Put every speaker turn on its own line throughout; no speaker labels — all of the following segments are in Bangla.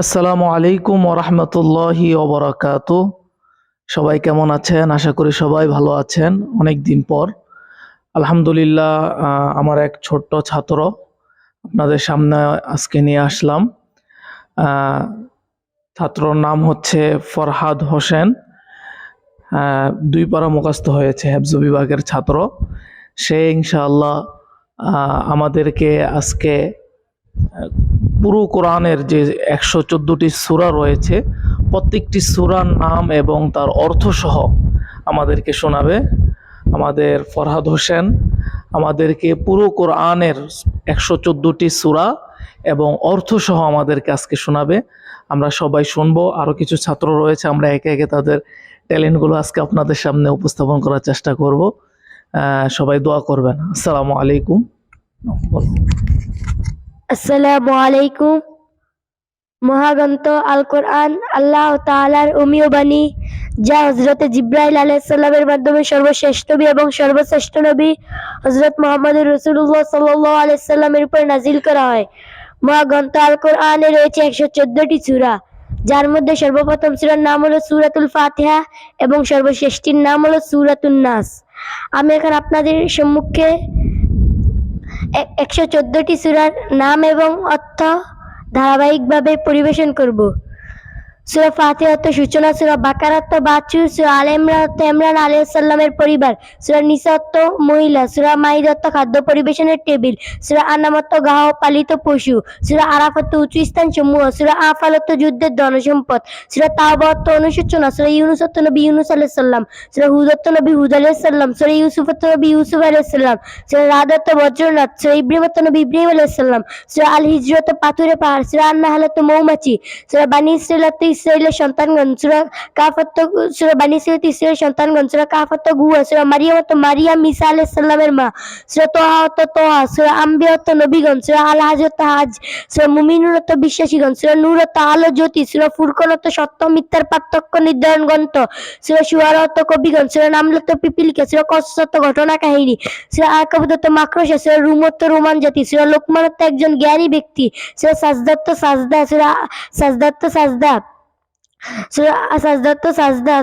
আসসালামু আলাইকুম ওরহমতুল্লাহি ওবরাকাতু। সবাই কেমন আছেন? আশা করি সবাই ভালো আছেন। অনেক দিন পর আলহামদুলিল্লাহ আমার এক ছোট্ট ছাত্র আপনাদের সামনে আজকে নিয়ে আসলাম। আহ, ছাত্রর নাম হচ্ছে ফরহাদ হোসেন। 2 পারা মুখস্থ হয়েছে, হেফজ বিভাগের ছাত্র। সে ইনশাআল্লাহ আমাদেরকে আজকে পুরো কোরআনের যে 114টি সূরা রয়েছে, প্রত্যেকটি সূরার নাম এবং তার অর্থ সহ আমাদেরকে শোনাবে। আমাদের ফরহাদ হোসেন আমাদেরকে পুরো কোরআনের 114টি সূরা এবং অর্থ সহ আমাদেরকে আজকে শোনাবে। আমরা সবাই শুনবো। আরো কিছু ছাত্র রয়েছে, আমরা একে একে তাদের ট্যালেন্টগুলো আজকে আপনাদের সামনে উপস্থাপন করার চেষ্টা করব। সবাই দোয়া করবেন। আসসালামু আলাইকুম।
আসসালামু আলাইকুম। মহাগ্রন্থ আল কোরআন আল্লাহ তাআলার অমীয় বাণী, যা হযরত জিবরাইল আলাইহিস সালামের মাধ্যমে সর্বশ্রেষ্ঠ নবী এবং সর্বশ্রেষ্ঠ নবী হযরত মুহাম্মদ রাসূলুল্লাহ সাল্লাল্লাহু আলাইহি সাল্লামের উপর নাজিল করা হয়। মহাগ্রন্থ আল কোরআনে রয়েছে 114টি সূরা, যার মধ্যে সর্বপ্রথম সূরার নাম হলো সূরাতুল ফাতিহা এবং সর্বশেষটির নাম হলো সূরাতুন নাস। আমি এখন আপনাদের সম্মুখে 114টি সূরার নাম এবং অর্থ ধারাবাহিকভাবে পরিবেশন করব। সূরা ফাতিহা অর্থ সূচনা, সূরা বাকারা অর্থ বাছুর, সূরা আলে ইমরান অর্থ ইমরান আলাইহিস সালামের পরিবার, সূরা নিসা অর্থ মহিলা, সূরা মাইদা অর্থ খাদ্য পরিবেশনের টেবিল, সূরা আনাম অর্থ গাহ পালিত পশু, সূরা আরাফ অর্থ উঁচু স্থান সমূহ, সূরা আনফাল অর্থ যুদ্ধের ধনসম্পদ, সূরা তাওবা অর্থ অনুশোচনা, সূরা ইউনূস অর্থ নবী ইউনূস আলাইহিস সালাম, সূরা হুদ অর্থ নবী হুদ আলাইহিস সালাম, সূরা ইউসুফ অর্থ নবী ইউসুফ আলাইহিস সালাম, সূরা রাদ অর্থ বজ্রনাথ, সূরা ইব্রাহিম অর্থ নবী ইব্রাহিম আলাইহিস সালাম, সূরা আল হিজর অর্থ পাথুরে পাহাড়, সূরা আন-নাহল অর্থ মৌমাছি, সূরা বানী ইসরাঈল অর্থ ইসরাঈলের সন্তানগণ, সূরা কাফ অর্থ সূরা বানী ইসরাঈল ইসরাঈলের সন্তানগণ, সূরা কাফ অর্থ গুহা, সূরা মারিয়াম অর্থ মারিয়াম ঈসা আলাইহিস সালামের মা, সূরা তাহা অর্থ তাহা, সূরা আম্বিয়া অর্থ নবীগণ, সূরা আল হাজ অর্থ হাজ, সূরা মুমিনুন অর্থ বিশ্বাসীগণ, সূরা নূর অর্থ আলো জ্যোতি, সূরা ফুরকান অর্থ সত্য মিথ্যার পার্থক্য নির্ধারণ গ্রন্থ, সূরা শুআরা অর্থ কবিগণ, সূরা নামল অর্থ পিপীলিকা, সূরা কসস অর্থ ঘটনা কাহিনী, সূরা আনকাবুত অর্থ মাকড়সা, সূরা রুম অর্থ রোমান জাতি, সূরা লোকমান অর্থ একজন জ্ঞানী ব্যক্তি, সূরা সাজদা অর্থ সাজদা, সূরা সাজদা অর্থ সাজদা, সূরা সাজদা অর্থ সাজদা,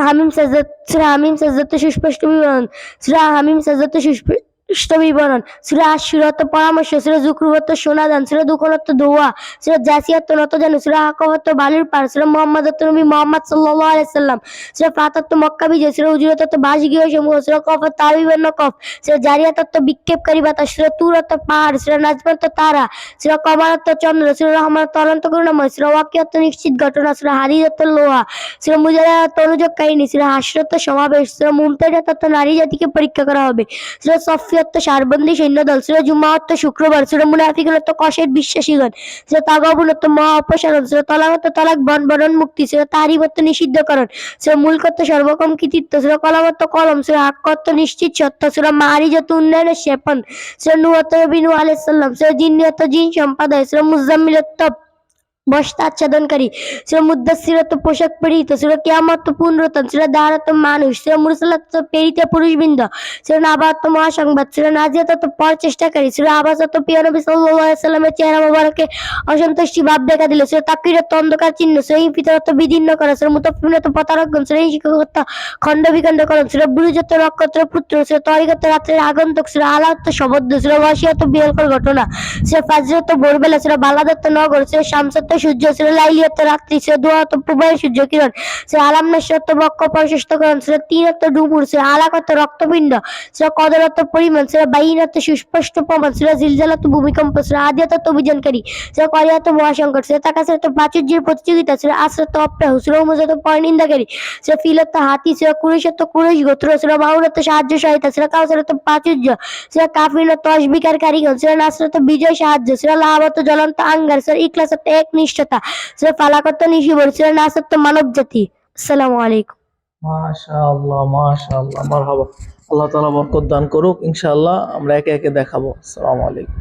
হামিম সাজদা, সূরা হামিম সাজদা অর্থ সুস্পষ্ট বিবরণ, সূরা হামিম সাজদা অর্থ সুস্পষ্ট বিবরণ, সূরা আশ-শুরা অর্থ পরামর্শ, সূরা যুখরুফ অর্থ সোনাদান, সূরা দুখন অর্থ ধোঁয়া, সূরা জাসিয়া অর্থ নতজানু, সূরা আহকাফ অর্থ বালুর পাড়, সূরা মুহাম্মদ অর্থ নবী মুহাম্মদ সাল্লাল্লাহু আলাইহি সাল্লাম, সূরা ফাত অর্থ মক্কা বিজয়, সূরা হুজুরাত অর্থ বাসগৃহ সমূহ, সূরা কফ অর্থ আবির্ভাব কফ, সূরা জারিয়াত অর্থ বিক্ষেপকারী বাতাস, সূরা তুর অর্থ পাহাড়, সূরা নাজম অর্থ তারা, সূরা কমার অর্থ চন্দ্র, সূরা রহমান অর্থ অনন্ত করুণাময়, সূরা ওয়াকিয়া অর্থ নিশ্চিত ঘটনা, সূরা হাদীদ অর্থ লোহা, সূরা মুজাদালা অর্থ অনুযোগ কাহিনী, সূরা হাসর অর্থ সমাবেশ, সূরা মুমতাহিনা অর্থ নারী জাতিকে পরীক্ষা করা হবে, সূরা সফফি অর্থ সারবন্দী সৈন্যদল, সূরা জুমআ অর্থ শুক্রবার, সূরা মুনাফিকুন অর্থ কশের বিশ্বাসীগণ, সূরা তাগাবুন অর্থ মহা অপসারণ, সূরা তালাক অর্থ তালাক বরণ মুক্তি, সূরা তাহরিম অর্থ নিষিদ্ধকরণ, সূরা মুলক অর্থ সর্বরকম কৃতিত্ব, সূরা কলাম অর্থ কলম, সূরা হাক্ক অর্থ নিশ্চিত সত্য, সূরা মাআরিজ অর্থ উন্নয়নের শেপন, সূরা নূহ অর্থ নবী নূহ আলাইহিস সালাম, সূরা জিন্নি অর্থ জিন সম্প্রদায়, সূরা মুজাম্মিল অর্থ বস্তা আচ্ছাদনকারী, সূরা মুদ্দাসসির অর্থ পোশাক পরিহিত, সূরা কিয়ামত অর্থ পুনরুত্থান, সূরা দার অর্থ মানুষ, সূরা মুরসালাত অর্থ প্রেরিত পুরুষবৃন্দ, সূরা নাবা অর্থ মহাসংবাদ, সূরা নাজিয়াত অর্থ পরচেষ্টাকারী, সূরা আবাস অর্থ প্রিয় নবী সাল্লাল্লাহু আলাইহি সাল্লামের চেহারা মোবারকে অসন্তুষ্টি ভাব দেখা দিল, সূরা তাকবীর অর্থ অন্ধকার চিহ্ন, সূরা ইনফিতার অর্থ বিদীর্ণ করা, সূরা মুতাফফিফিন অর্থ প্রতারকগণ, সূরা ইনশিকাক অর্থ খণ্ড বিখণ্ডকরণ, সূরা বুরুজ অর্থ নক্ষত্র পুত্র, সূরা তারিক অর্থ রাত্রের আগন্তুক, সূরা আলা অর্থ শবদ্দ, সূরা ওয়াশিয়া অর্থ বিরল ঘটনা, সূরা ফাজর অর্থ ভোরবেলা, সূরা বালাদ অর্থ নগর, সূরা শামস অর্থ সূর্য, সূরা লাইলি অর্থ রাত্রি, সূরা দুহা অর্থ পূর্বায়ন সূর্য কিরণ, সূরা আলাম নাস অর্থ বক্ষ প্রশস্তকরণ, সূরা তিন অর্থ ডুমুর, সূরা আলাক অর্থ রক্তপিণ্ড, সূরা কদর অর্থ পরিমাণ, সূরা বাইন অর্থ সুস্পষ্ট প্রমাণ, সূরা জিলজাল অর্থ ভূমিকম্প, সূরা আদিয়াত অর্থ অভিযানকারী, সূরা কারিয়াত অর্থ মহাসংকট, সূরা তাকাসুর অর্থ প্রাচুর্যের প্রতিযোগিতা, সূরা আসর অর্থ অপ্রাহ, সূরা হুমুজ অর্থ পরনিন্দাকারী, সূরা ফিল অর্থ হাতি, সূরা কুরাইশ অর্থ কুরাইশ গোত্র, সূরা মাউন অর্থ সাহায্য সহায়তা, সূরা কাউসার অর্থ প্রাচুর্য, সূরা কাফিরুন অর্থ অস্বীকার কারিগণ, সূরা নাসর অর্থ বিজয় সাহায্য, সূরা লাহাব অর্থ জ্বলন্ত আঙ্গার, সূরা ইখলাস অর্থ একনিষ্ঠতা, সূরা ফালাক অর্থ নিশিবর, সূরা নাস অর্থ মানব জাতি। আসসালামু আলাইকুম।
মাশাআল্লাহ, মাশাআল্লাহ, মারহাবা। আল্লাহ তাআলা বরকত দান করুক। ইনশাআল্লাহ আমরা একে একে দেখাবো। আসসালামু আলাইকুম।